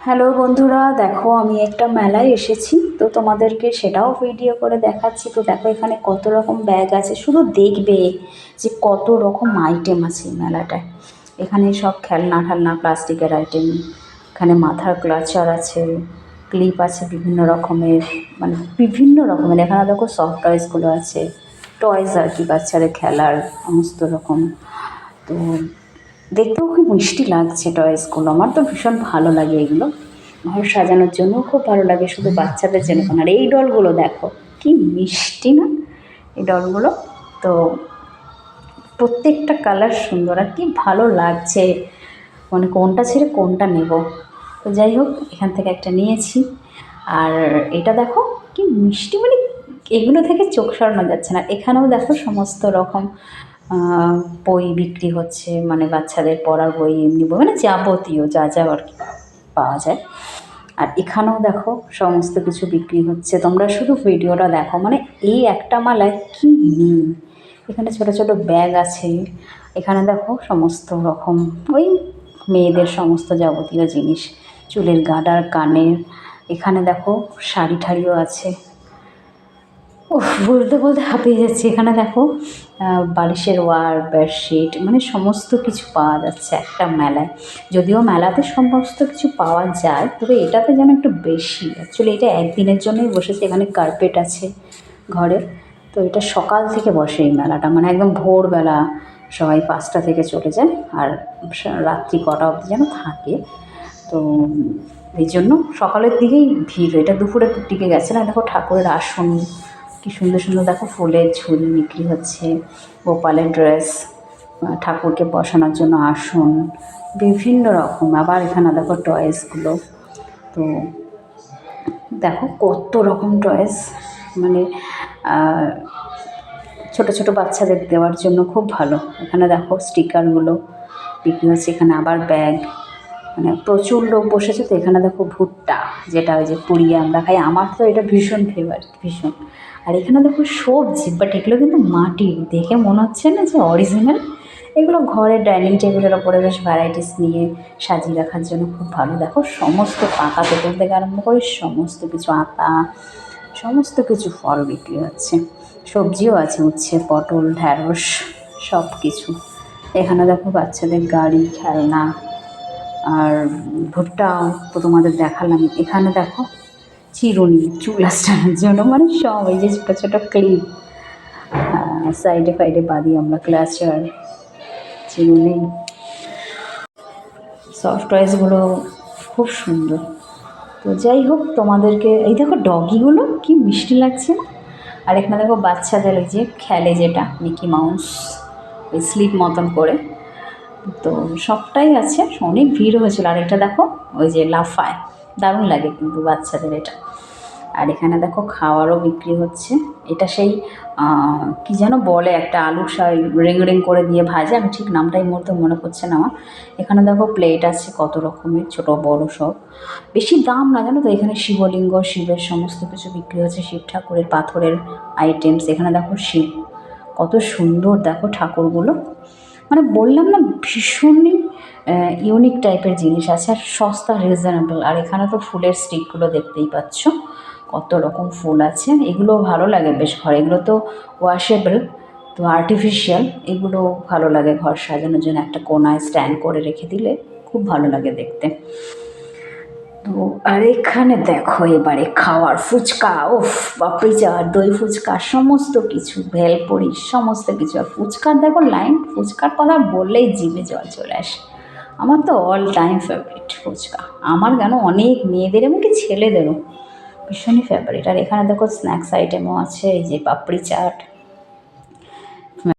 Hello বন্ধুরা, দেখো আমি একটা মেলায় এসেছি, তো তোমাদেরকে সেটাও ভিডিও করে দেখাচ্ছি। তো দেখো এখানে কত রকম ব্যাগ আছে, শুধু দেখবে যে কত রকম আইটেম আছে এই মেলাটায়। এখানে সব খেলনা ঠালনা প্লাস্টিকের আইটেম, এখানে মাথার ক্লাচার আছে, ক্লিপ আছে বিভিন্ন রকমের, মানে বিভিন্ন রকমের। এখানে দেখো সফট টয়েসগুলো আছে, টয়েস আর কি, বাচ্চাদের খেলার সমস্ত রকম। তো দেখতেও খুব মিষ্টি লাগছে টয়েসগুলো, আমার তো ভীষণ ভালো লাগে এগুলো। ঘর সাজানোর জন্যও খুব ভালো লাগে, শুধু বাচ্চাদের জন্য না। আর এই ডলগুলো দেখো কি মিষ্টি না, এই ডলগুলো। তো প্রত্যেকটা কালার সুন্দর আর কি ভালো লাগছে, মানে কোনটা ছেড়ে কোনটা নেব। তো যাই হোক, এখান থেকে একটা নিয়েছি। আর এটা দেখো কি মিষ্টি, মানে এগুলো থেকে চোখ সরানো যাচ্ছে না। এখানেও দেখো সমস্ত রকম বই বিক্রি হচ্ছে, মানে বাচ্চাদের পড়ার বই, এমনি বই, মানে যাবতীয় যা যা আর কি পাওয়া যায়। আর এখানেও দেখো সমস্ত কিছু বিক্রি হচ্ছে, তোমরা শুধু ভিডিওটা দেখো। মানে এই একটা মালায় কি নেই। এখানে ছোট ছোট ব্যাগ আছে, এখানে দেখো সমস্ত রকম ওই মেয়েদের সমস্ত যাবতীয় জিনিস, চুলের গার্ডার, কানের। এখানে দেখো শাড়ি ঠাড়িও আছে। ওহ, বলতে বলতে হাঁপিয়ে যাচ্ছে। এখানে দেখো বালিশের ওয়ার, বেডশিট, মানে সমস্ত কিছু পাওয়া যাচ্ছে একটা মেলায়। যদিও মেলাতে সমস্ত কিছু পাওয়া যায়, তবে এটাতে যেন একটু বেশি। অ্যাকচুয়ালি এটা একদিনের জন্যই বসেছে, এখানে কার্পেট আছে ঘরে। তো এটা সকাল থেকে বসে এই মেলাটা, মানে একদম ভোরবেলা সবাই 5টা থেকে চলে যায়, আর রাত্রি কটা অবধি যেন থাকে। তো এই জন্য সকালের দিকেই ভিড়, এটা দুপুরের দিকে গেছে না। দেখো ঠাকুরের আসন কি সুন্দর সুন্দর, দেখো ফুলের ঝুড়ি বিক্রি হচ্ছে, গোপালের ড্রেস, ঠাকুরকে বসানোর জন্য আসন, বিভিন্ন রকম। আবার এখানে দেখো টয়েসগুলো। তো দেখো কত রকম টয়েস, মানে ছোট ছোট বাচ্চাদের দেওয়ার জন্য খুব ভালো। এখানে দেখো স্টিকারগুলো বিক্রি হচ্ছে। এখানে আবার ব্যাগ, মানে প্রচুর লোক বসেছে। তো এখানে দেখো ভুট্টা, যেটা ওই যে পুড়িয়ে আমরা খাই, আমার তো এটা ভীষণ ফেভারিট, ভীষণ। আর এখানে দেখো সবজি, বাট এগুলো কিন্তু মাটির, দেখে মনে হচ্ছে না যে অরিজিনাল। এগুলো ঘরের ডাইনিং টেবিলের ওপরে বেশ ভ্যারাইটিস নিয়ে সাজিয়ে রাখার জন্য খুব ভালো। দেখো সমস্ত পাকা তেঁতুল থেকে আরম্ভ করে সমস্ত কিছু, আতা, সমস্ত কিছু ফল বিক্রি হচ্ছে। সবজিও আছে, উচ্ছে, পটল, ঢ্যাঁড়স, সব কিছু। এখানে দেখো বাচ্চাদের গাড়ি, খেলনা, আর ভুট্টাও তো তোমাদের দেখালাম। এখানে দেখো চিরুনি, চুল আঁচড়ানোর জন্য, মানে সব এই যে ছোটো ছোটো ক্লিপ, সাইডে ফাইডে বাঁধি আমরা, ক্লাচার, চিরুনি। সফট টয়েসগুলো খুব সুন্দর। তো যাই হোক, তোমাদেরকে এই দেখো ডগিগুলো কি মিষ্টি লাগছে না। আর এখানে দেখো বাচ্চাদের ওই যে খেলে, যেটা মিকি মাউস, ওই স্লিপ মতন করে। তো সবটাই আছে, অনেক ভিড় হয়েছিল। আর এটা দেখো ওই যে লাফায়, দারুণ লাগে কিন্তু বাচ্চাদের এটা। আর এখানে দেখো খাওয়ারও বিক্রি হচ্ছে। এটা সেই কি যেন বলে, একটা আলু রিং রিং করে দিয়ে ভাজে, আমি ঠিক নামটা এই মুহূর্তে মনে পড়ছে না আমার। এখানে দেখো প্লেট আছে কত রকমের, ছোট বড় সব। বেশি দাম না জানো তো। এখানে শিবলিঙ্গ, শিবের সমস্ত কিছু বিক্রি হচ্ছে, শিব ঠাকুরের পাথরের আইটেমস। এখানে দেখো শিব, কত সুন্দর দেখো ঠাকুরগুলো, মানে বললাম না ভীষণই ইউনিক টাইপের জিনিস আছে, আর সস্তা, রিজনেবল। আর এখানে তো ফুলের স্টিকগুলো দেখতেই পাচ্ছ, কত রকম ফুল আছে। এগুলো ভালো লাগে বেশ ঘরে, এগুলো তো ওয়াশেবল, তো আর্টিফিশিয়াল। এগুলো ভালো লাগে ঘর সাজানোর জন্য, একটা কোনায় স্ট্যান্ড করে রেখে দিলে খুব ভালো লাগে দেখতে। তো আর এখানে দেখো এবারে খাওয়ার, ফুচকা, ওফ, পাপড়ি চাট, দই ফুচকা, সমস্ত কিছু, ভেলপুরি, সমস্ত কিছু। আর ফুচকার দেখো লাইন, ফুচকার কথা বললেই জিভে জল চলে আসে। আমার তো অল টাইম ফেভারিট ফুচকা, আমার কেন অনেক মেয়েদের, এমনকি ছেলেদেরও ভীষণই ফেভারিট। আর এখানে দেখো স্ন্যাক্স আইটেমও আছে, এই যে পাপড়ি চাট,